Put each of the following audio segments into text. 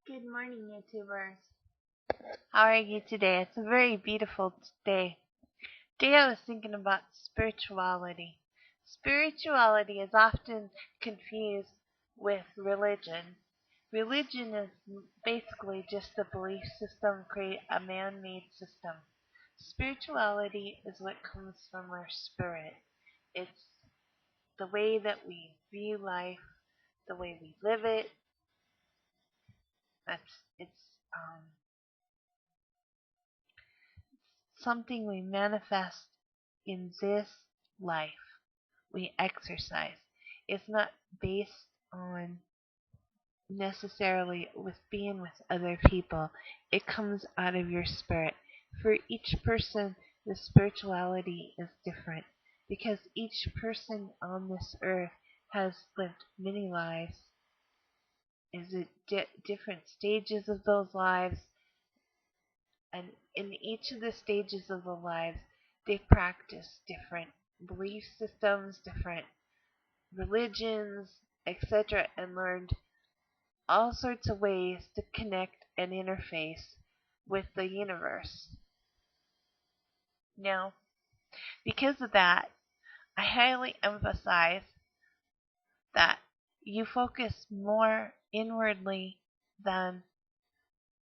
Good morning, YouTubers. How are you today? It's a very beautiful day. Today I was thinking about spirituality. Spirituality is often confused with religion. Religion is basically just a belief system, create a man-made system. Spirituality is what comes from our spirit. It's the way that we view life, the way we live it. It's something we manifest in this life. We exercise. It's not based on necessarily with being with other people. It comes out of your spirit. For each person, the spirituality is different because each person on this earth has lived many lives. Is it different stages of those lives? And in each of the stages of the lives, they practice different belief systems, different religions, etc., and learned all sorts of ways to connect and interface with the universe. Now, because of that, I highly emphasize that you focus more inwardly than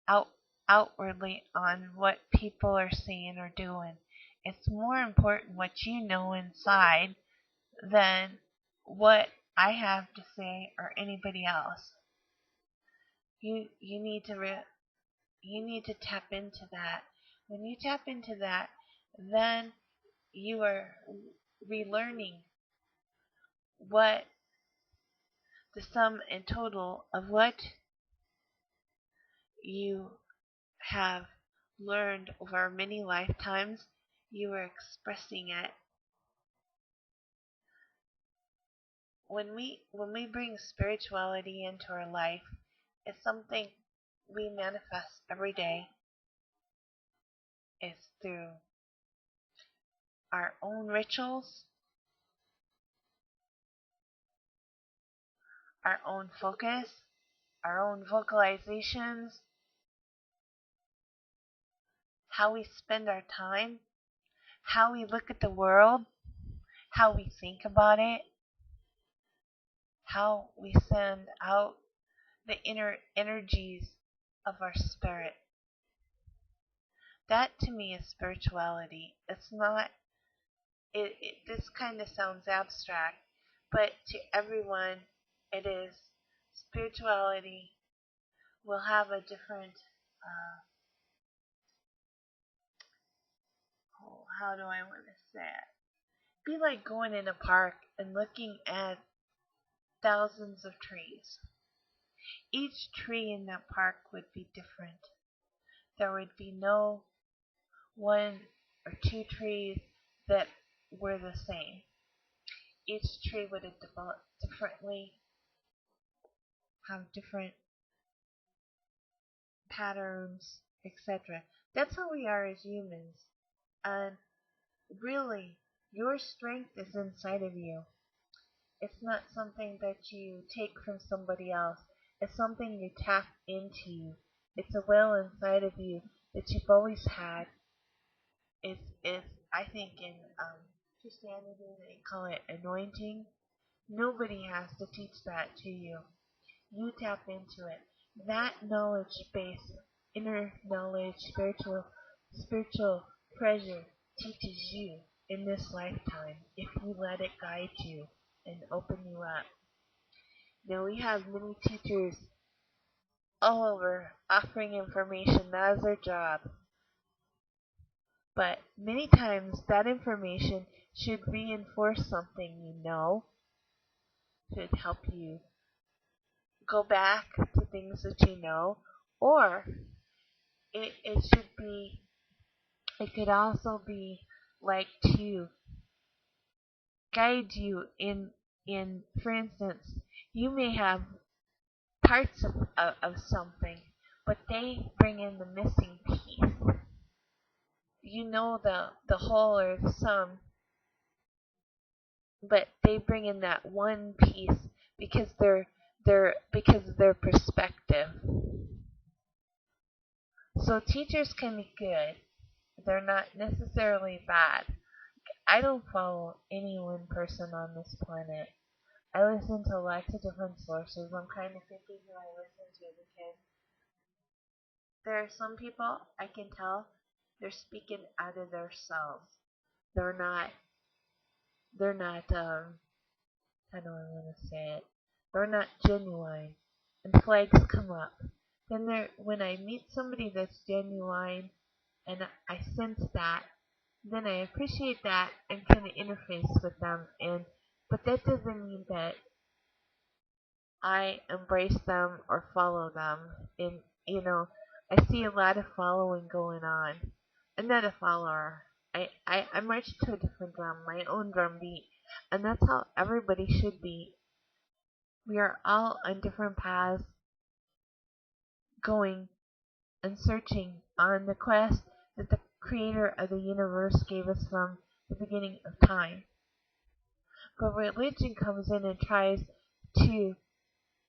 out, outwardly on what people are saying or doing. It's more important what you know inside than what I have to say or anybody else. You need to you need to tap into that. When you tap into that, then you are relearning what the sum and total of what you have learned over many lifetimes. You are expressing it. When we bring spirituality into our life, it's something we manifest every day. It's through our own rituals, our own focus, our own vocalizations, how we spend our time, how we look at the world, how we think about it, how we send out the inner energies of our spirit. That to me is spirituality. It's not, this kind of sounds abstract, but to everyone it is. Spirituality will have a different, how do I want to say it? Be like going in a park and looking at thousands of trees. Each tree in that park would be different. There would be no one or two trees that were the same. Each tree would have developed differently, have different patterns, etc. That's how we are as humans. And really, your strength is inside of you. It's not something that you take from somebody else. It's something you tap into. It's a well inside of you that you've always had. It's I think in Christianity they call it anointing. Nobody has to teach that to you. You tap into it. That knowledge base, inner knowledge, spiritual treasure teaches you in this lifetime if you let it guide you and open you up. Now we have many teachers all over offering information. That is their job. But many times that information should reinforce something you know, should help you go back to things that you know, or it should be, it could also be like to guide you in for instance, you may have parts of something, but they bring in the missing piece. You know the whole or the sum, but they bring in that one piece because they're because of their perspective. So teachers can be good. They're not necessarily bad. I don't follow any one person on this planet. I listen to lots of different sources. I'm kind of thinking who I listen to because there are some people I can tell they're speaking out of themselves. They're not. They're not. How do I want to say it? They're not genuine, and flags come up. Then when I meet somebody that's genuine, and I sense that, then I appreciate that and kind of interface with them. But that doesn't mean that I embrace them or follow them. And I see a lot of following going on. I'm not a follower. I march to a different drum, my own drum beat, and that's how everybody should be. We are all on different paths, going and searching on the quest that the creator of the universe gave us from the beginning of time. But religion comes in and tries to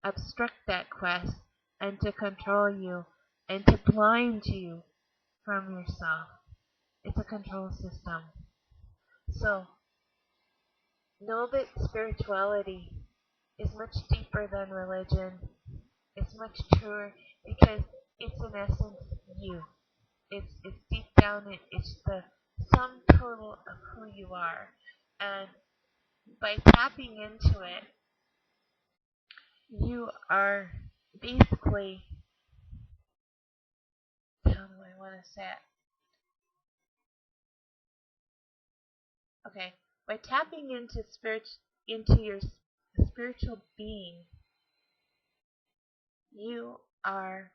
obstruct that quest and to control you and to blind you from yourself. It's a control system. So know that spirituality is much deeper than religion. It's much truer because it's in essence you. It's deep down. It's the sum total of who you are, and by tapping into it, you are basically, how do I want to say it? Okay, by tapping into your spiritual being, you are.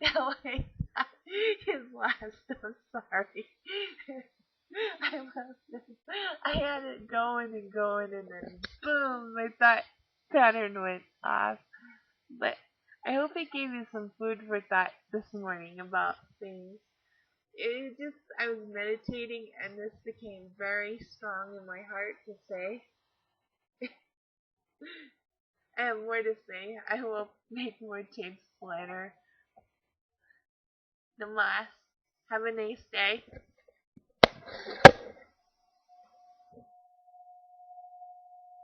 No, his last. I'm sorry. I lost it. I had it going and going, and then boom, my thought pattern went off. But I hope it gave you some food for thought this morning about things. I was meditating, and this became very strong in my heart to say. I have more to say. I will make more tapes later. Namas. Have a nice day.